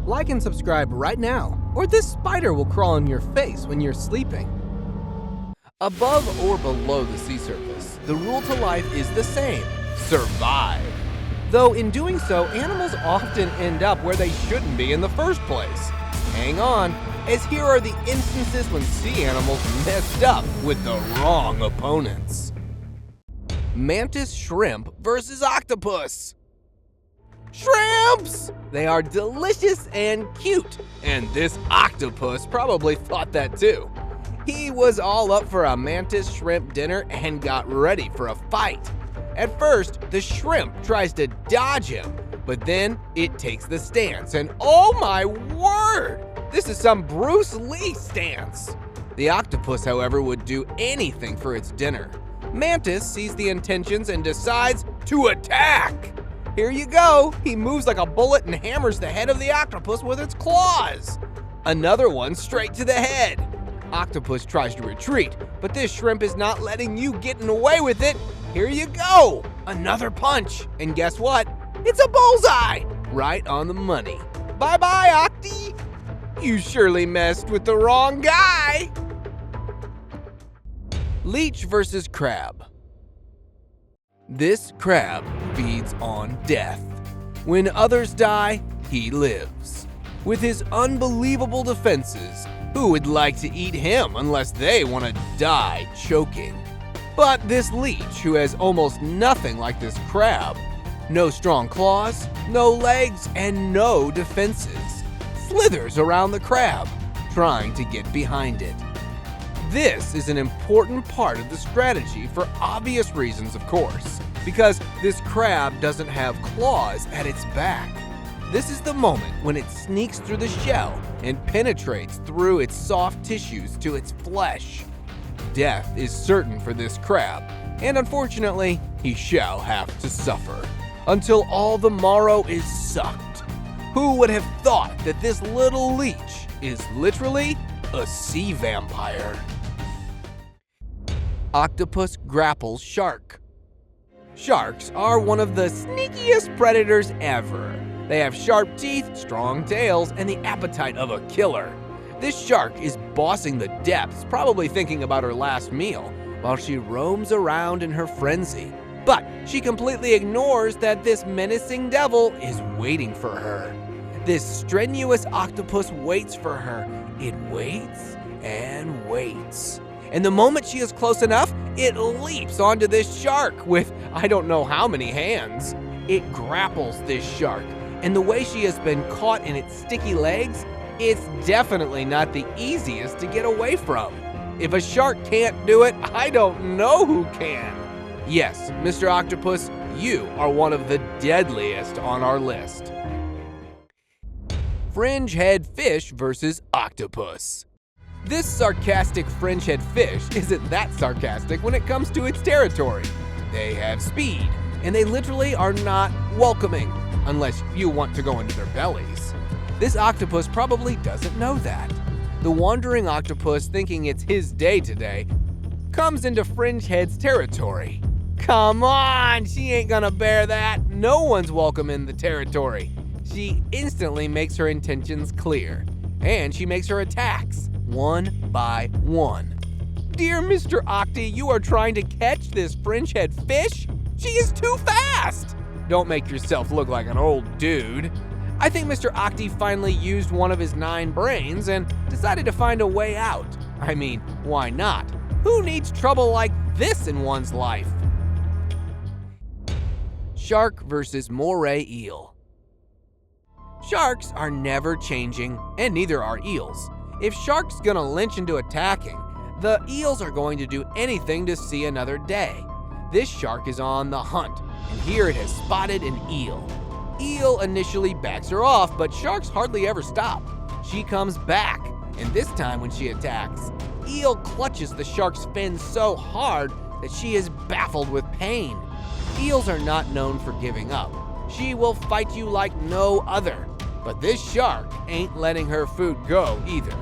Like and subscribe right now, or this spider will crawl on your face when you're sleeping. Above or below the sea surface, the rule to life is the same: survive. Though in doing so, animals often end up where they shouldn't be in the first place. Hang on, as here are the instances when sea animals messed up with the wrong opponents. Mantis shrimp versus octopus. Shrimps! They are delicious and cute, and this octopus probably thought that too. He was all up for a mantis shrimp dinner and got ready for a fight. At first, the shrimp tries to dodge him, but then it takes the stance, and oh my word! This is some Bruce Lee stance. The octopus, however, would do anything for its dinner. Mantis sees the intentions and decides to attack. Here you go. He moves like a bullet and hammers the head of the octopus with its claws. Another one straight to the head. Octopus tries to retreat, but this shrimp is not letting you get away with it. Here you go. Another punch. And guess what? It's a bullseye. Right on the money. Bye-bye, Octi. You surely messed with the wrong guy. Leech versus crab. This crab feeds on death. When others die, he lives. With his unbelievable defenses, who would like to eat him unless they want to die choking? But this leech, who has almost nothing like this crab, no strong claws, no legs, and no defenses, slithers around the crab, trying to get behind it. This is an important part of the strategy for obvious reasons, of course, because this crab doesn't have claws at its back. This is the moment when it sneaks through the shell and penetrates through its soft tissues to its flesh. Death is certain for this crab, and unfortunately, he shall have to suffer until all the marrow is sucked. Who would have thought that this little leech is literally a sea vampire? Octopus grapples shark. Sharks are one of the sneakiest predators ever. They have sharp teeth, strong tails, and the appetite of a killer. This shark is bossing the depths, probably thinking about her last meal, while she roams around in her frenzy. But she completely ignores that this menacing devil is waiting for her. This strenuous octopus waits for her. It waits and waits. And the moment she is close enough, it leaps onto this shark with I don't know how many hands. It grapples this shark, and the way she has been caught in its sticky legs, it's definitely not the easiest to get away from. If a shark can't do it, I don't know who can. Yes, Mr. Octopus, you are one of the deadliest on our list. Fringehead fish versus octopus. This sarcastic fringehead fish isn't that sarcastic when it comes to its territory. They have speed, and they literally are not welcoming, unless you want to go into their bellies. This octopus probably doesn't know that. The wandering octopus, thinking it's his day today, comes into Fringehead's territory. Come on, she ain't gonna bear that. No one's welcome in the territory. She instantly makes her intentions clear, and she makes her attacks, one by one. Dear Mr. Octi, you are trying to catch this fringehead fish? She is too fast! Don't make yourself look like an old dude. I think Mr. Octi finally used one of his 9 brains and decided to find a way out. I mean, why not? Who needs trouble like this in one's life? Shark versus moray eel. Sharks are never changing, and neither are eels. If shark's gonna lynch into attacking, the eels are going to do anything to see another day. This shark is on the hunt, and here it has spotted an eel. Eel initially backs her off, but sharks hardly ever stop. She comes back, and this time when she attacks, eel clutches the shark's fins so hard that she is baffled with pain. Eels are not known for giving up. She will fight you like no other, but this shark ain't letting her food go either.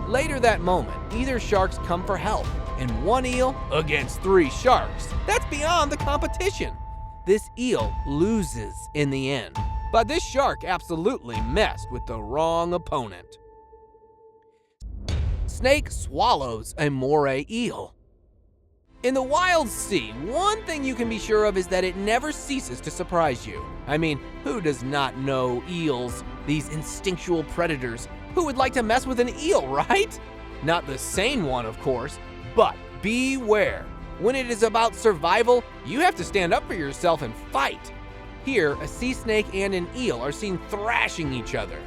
Later that moment, either sharks come for help, and one eel against 3 sharks. That's beyond the competition. This eel loses in the end. But this shark absolutely messed with the wrong opponent. Snake swallows a moray eel. In the wild sea, one thing you can be sure of is that it never ceases to surprise you. I mean, who does not know eels, these instinctual predators? Who would like to mess with an eel, right? Not the sane one, of course, but beware. When it is about survival, you have to stand up for yourself and fight. Here, a sea snake and an eel are seen thrashing each other.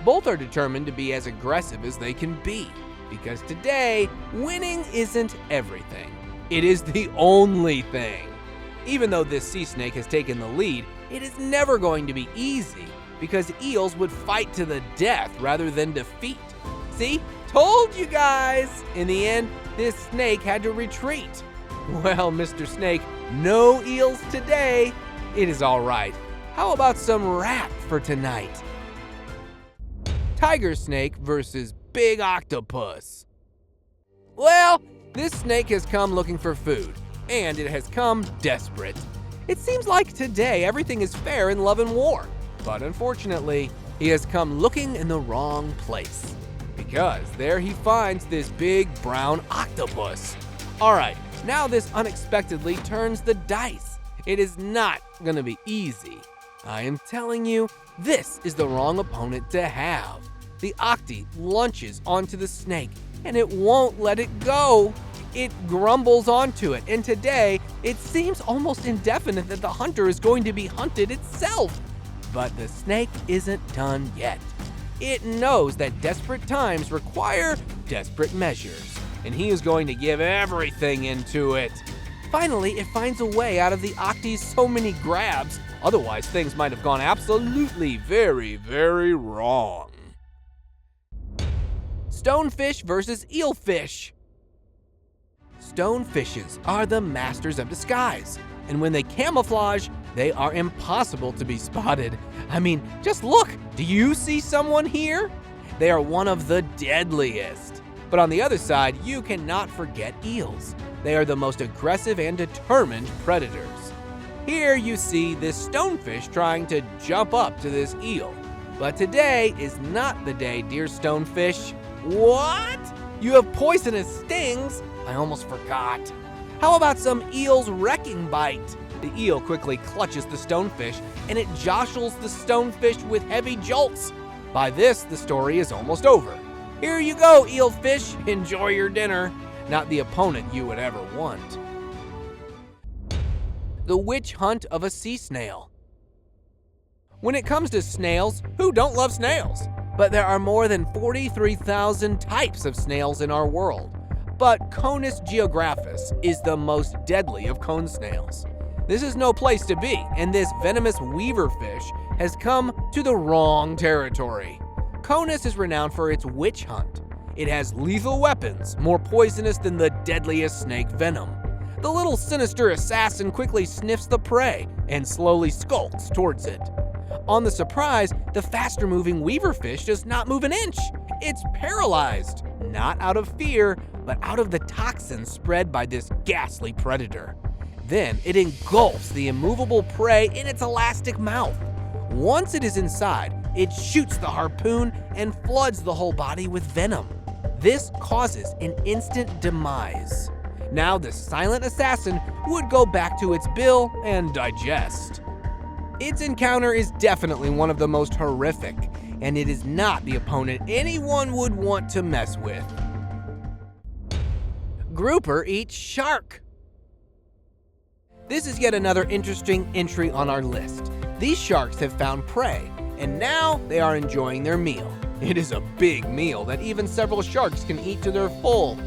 Both are determined to be as aggressive as they can be, because today, winning isn't everything. It is the only thing. Even though this sea snake has taken the lead, it is never going to be easy because eels would fight to the death rather than defeat. See? Told you guys! In the end, this snake had to retreat. Well, Mr. Snake, no eels today. It is all right. How about some rap for tonight? Tiger snake versus big octopus. Well, this snake has come looking for food, and it has come desperate. It seems like today everything is fair in love and war, but unfortunately, he has come looking in the wrong place, because there he finds this big brown octopus. All right, now this unexpectedly turns the dice. It is not gonna be easy. I am telling you, this is the wrong opponent to have. The octi lunges onto the snake, and it won't let it go. It grumbles onto it, and today, it seems almost indefinite that the hunter is going to be hunted itself. But the snake isn't done yet. It knows that desperate times require desperate measures, and he is going to give everything into it. Finally, it finds a way out of the octi's so many grabs, otherwise things might have gone absolutely very, very wrong. Stonefish versus eelfish. Stonefishes are the masters of disguise, and when they camouflage, they are impossible to be spotted. I mean, just look, do you see someone here? They are one of the deadliest. But on the other side, you cannot forget eels. They are the most aggressive and determined predators. Here you see this stonefish trying to jump up to this eel. But today is not the day, dear stonefish. What? You have poisonous stings? I almost forgot. How about some eel's wrecking bite? The eel quickly clutches the stonefish, and it jostles the stonefish with heavy jolts. By this, the story is almost over. Here you go, eelfish. Enjoy your dinner. Not the opponent you would ever want. The witch hunt of a sea snail. When it comes to snails, who don't love snails? But there are more than 43,000 types of snails in our world. But Conus geographus is the most deadly of cone snails. This is no place to be, and this venomous weaverfish has come to the wrong territory. Conus is renowned for its witch hunt. It has lethal weapons, more poisonous than the deadliest snake venom. The little sinister assassin quickly sniffs the prey and slowly skulks towards it. On the surprise, the faster-moving weaverfish does not move an inch. It's paralyzed, not out of fear, but out of the toxins spread by this ghastly predator. Then it engulfs the immovable prey in its elastic mouth. Once it is inside, it shoots the harpoon and floods the whole body with venom. This causes an instant demise. Now the silent assassin would go back to its bill and digest. Its encounter is definitely one of the most horrific, and it is not the opponent anyone would want to mess with. Grouper eats shark. This is yet another interesting entry on our list. These sharks have found prey, and now they are enjoying their meal. It is a big meal that even several sharks can eat to their full.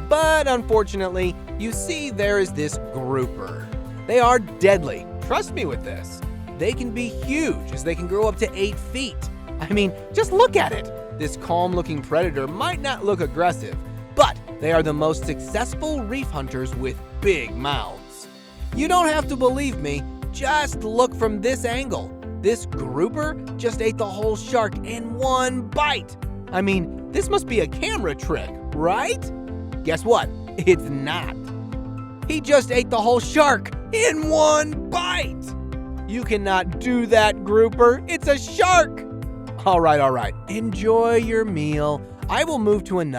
But unfortunately, you see there is this grouper. They are deadly, trust me with this. They can be huge as they can grow up to 8 feet. I mean, just look at it. This calm-looking predator might not look aggressive, but they are the most successful reef hunters with big mouths. You don't have to believe me, just look from this angle. This grouper just ate the whole shark in one bite. I mean, this must be a camera trick, right? Guess what? It's not. He just ate the whole shark in one bite. You cannot do that, grouper. It's a shark. All right. Enjoy your meal. I will move to another